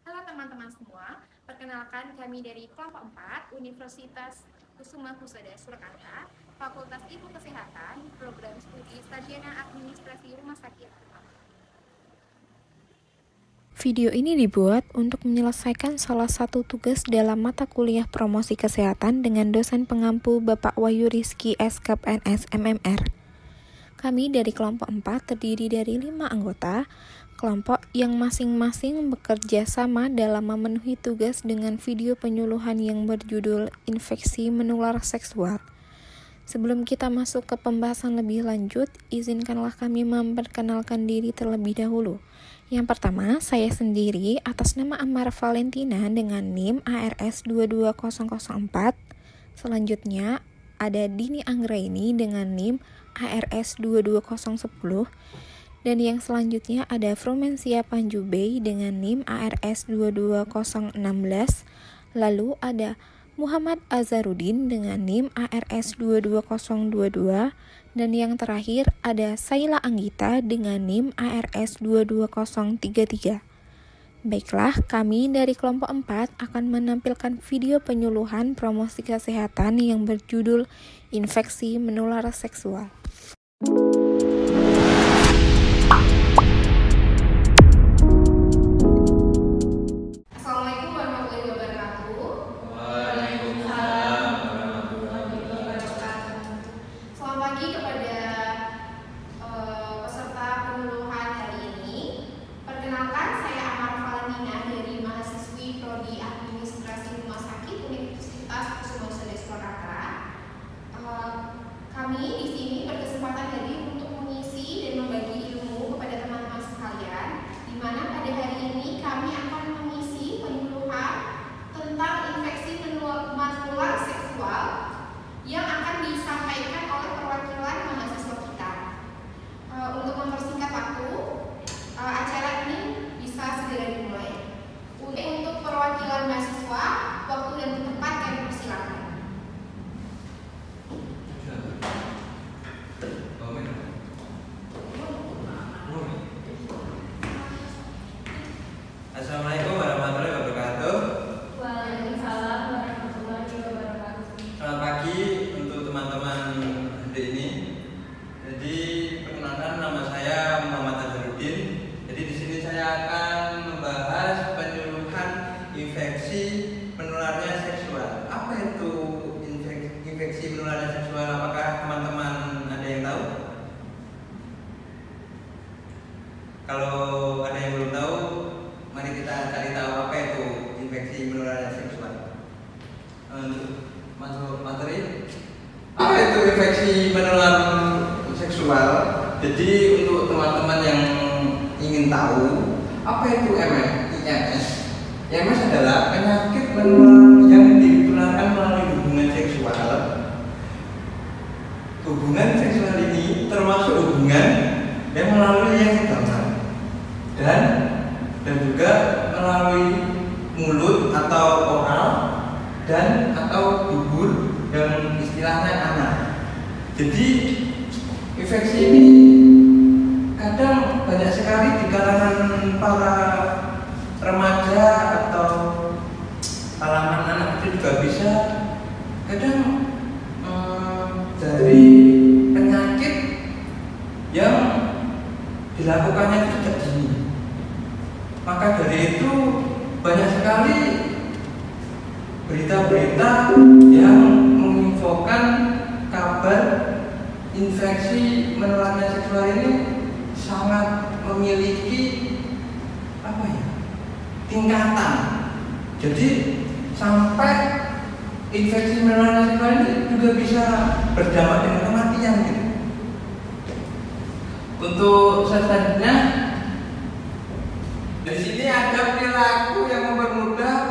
Halo teman-teman semua, perkenalkan kami dari kelompok 4 Universitas Kusuma Kusada Surakarta, Fakultas Ilmu Kesehatan, Program Studi Sarjana Administrasi Rumah Sakit. Video ini dibuat untuk menyelesaikan salah satu tugas dalam mata kuliah promosi kesehatan dengan dosen pengampu Bapak Wahyu Rizky SKPNS MMR. Kami dari kelompok 4 terdiri dari 5 anggota, kelompok yang masing-masing bekerja sama dalam memenuhi tugas dengan video penyuluhan yang berjudul Infeksi Menular Seksual. Sebelum kita masuk ke pembahasan lebih lanjut, izinkanlah kami memperkenalkan diri terlebih dahulu. Yang pertama, saya sendiri atas nama Amar Valentina dengan NIM ARS 22004. Selanjutnya, ada Dini Anggraini dengan NIM ARS 22010. Dan yang selanjutnya ada Frumensia Panjubei dengan NIM ARS 22016. Lalu ada Muhammad Azharuddin dengan NIM ARS 22022, dan yang terakhir ada Saila Anggita dengan NIM ARS 22033. Baiklah, kami dari kelompok 4 akan menampilkan video penyuluhan promosi kesehatan yang berjudul Infeksi Menular Seksual. Kami di sini berkesempatan hadir untuk mengisi dan membagi ilmu kepada teman-teman sekalian, di mana pada hari ini kami akan mengisi penyuluhan tentang infeksi menular seksual yang akan disampaikan oleh perwakilan mahasiswa kita. Untuk mempersingkat waktu, acara ini bisa segera dimulai. Untuk perwakilan mahasiswa, waktu dan tempat kami persilakan. Assalamualaikum warahmatullahi wabarakatuh. Waalaikumsalam warahmatullahi wabarakatuh. Selamat pagi untuk teman-teman hari ini. Jadi perkenalkan, nama saya Muhammad Azharuddin. Jadi di sini saya akan membahas penyuluhan infeksi menularnya seksual. Apa itu infeksi menularnya seksual? Apakah teman-teman ada yang tahu? Kalau ada yang belum tahu, mari kita cari tahu apa itu infeksi menular seksual. Untuk masuk materi, apa itu infeksi menular seksual? Jadi untuk teman-teman yang ingin tahu apa itu IMS, IMS adalah penyakit menular yang ditularkan melalui hubungan seksual. Hubungan seksual ini termasuk hubungan yang melalui yang pertama dan juga melalui mulut atau oral dan atau dubur dan istilahnya anal. Jadi infeksi ini kadang banyak sekali di kalangan para remaja atau kalangan anak kecil juga bisa. Kadang dari penyakit yang dilakukannya itu tidak dini. Maka dari itu banyak sekali berita-berita yang menginfokan kabar infeksi menularnya seksual ini sangat memiliki tingkatan. Jadi sampai infeksi menularnya seksual ini juga bisa berdampak dengan kematian gitu. Untuk selanjutnya, di sini ada perilaku yang mempermudah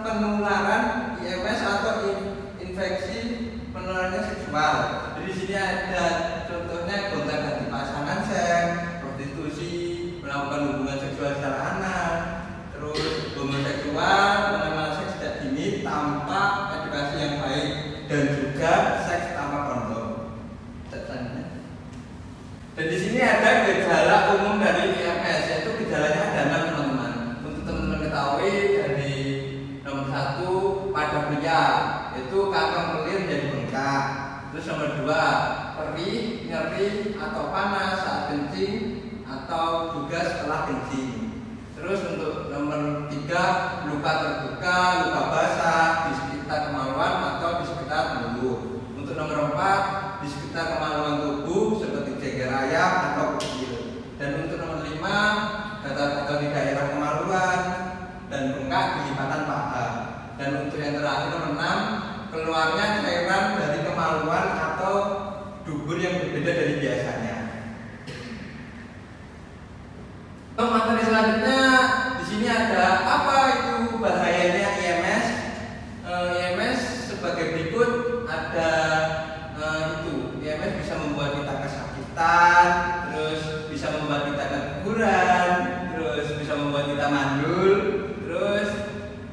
penularan IMS atau infeksi menularnya seksual. Jadi di sini ada contohnya gonta-ganti pasangan seks, prostitusi, melakukan hubungan seksual secara anal, terus homoseksual, mengenal seks sejak dini tanpa edukasi yang baik, dan juga seks tanpa kondom. Dan di sini ada gejala umum dari IMS, yaitu gejalanya ada 6 teman-teman. Untuk teman-teman ketahui perih, nyeri, atau panas saat kencing atau juga setelah kencing. Terus untuk nomor 3, luka terbuka, luka basah di sekitar kemaluan atau di sekitar mulut. Untuk nomor 4, di sekitar kemaluan tubuh seperti ceger ayam atau kutil. Dan untuk nomor 5, gatal-gatal di daerah kemaluan dan bengkak di lipatan paha. Dan untuk yang terakhir nomor 6, keluarnya cairan dari kemaluan atau dubur yang berbeda dari biasanya. Untuk materi selanjutnya, di sini ada apa itu bahayanya IMS. IMS sebagai berikut, ada IMS bisa membuat kita kesakitan, terus bisa membuat kita keguguran, terus bisa membuat kita mandul, terus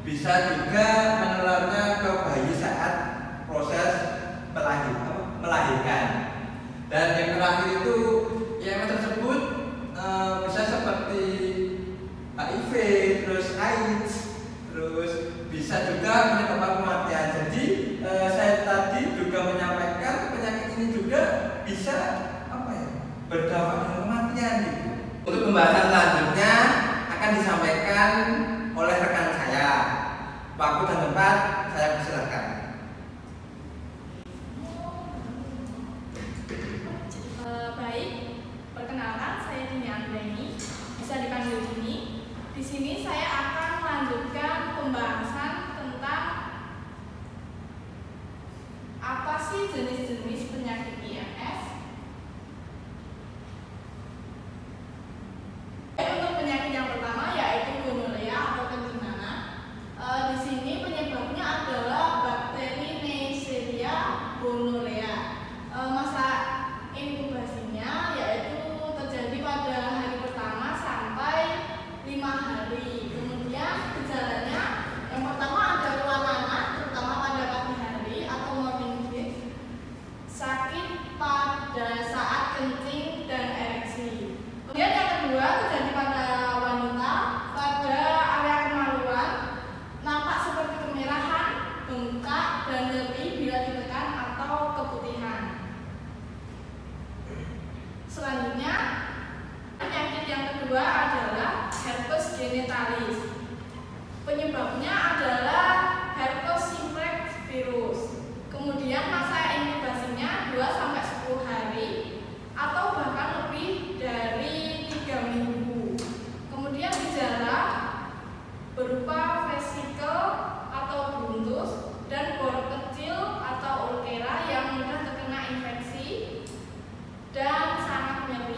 bisa juga menularnya ke bayi saat proses melahirkan. Dan yang terakhir itu IMS tersebut bisa seperti HIV, terus AIDS, terus bisa juga menyebabkan kematian. Jadi saya tadi juga menyampaikan penyakit ini juga bisa berdampak dengan kematian gitu. Untuk pembahasan selanjutnya akan disampaikan oleh rekan saya. Waktu dan tempat saya persilakan. Baik, perkenalkan saya Dini Anggraini, bisa dipanggil Dini. Di sini saya akan melanjutkan pembahasan tentang apa sih jenis-jenis penyakit IMS. Untuk penyakit yang pertama yaitu gonorrea atau kencing nanah. Di sini penyebabnya adalah bakteri Neisseria gonorrhea. Masa inkubasinya yaitu terjadi pada hari pertama sampai 5 hari. Kemudian gejalanya yang pertama ada keluar nanah, terutama pada pagi hari atau morning breath, sakit pada saat kencing dan ereksi. Kemudian yang kedua terjadi pada wanita, pada area kemaluan nampak seperti kemerahan, bengkak dan nyeri bila ditekan atau keputihan. Selanjutnya, penyakit yang kedua adalah herpes genitalis. Penyebabnya adalah herpes simplex virus. Kemudian masa inkubasinya 2-10 hari atau bahkan lebih dari 3 minggu. Kemudian gejala berupa vesikel atau buntus dan bor kecil atau ulcera yang mudah terkena infeksi dan sangat nyeri.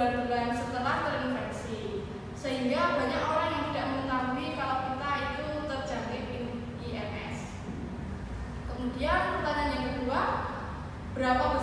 berbulan-bulan setelah terinfeksi, sehingga banyak orang yang tidak mengetahui kalau kita itu terjangkit IMS. Kemudian pertanyaan yang kedua, berapa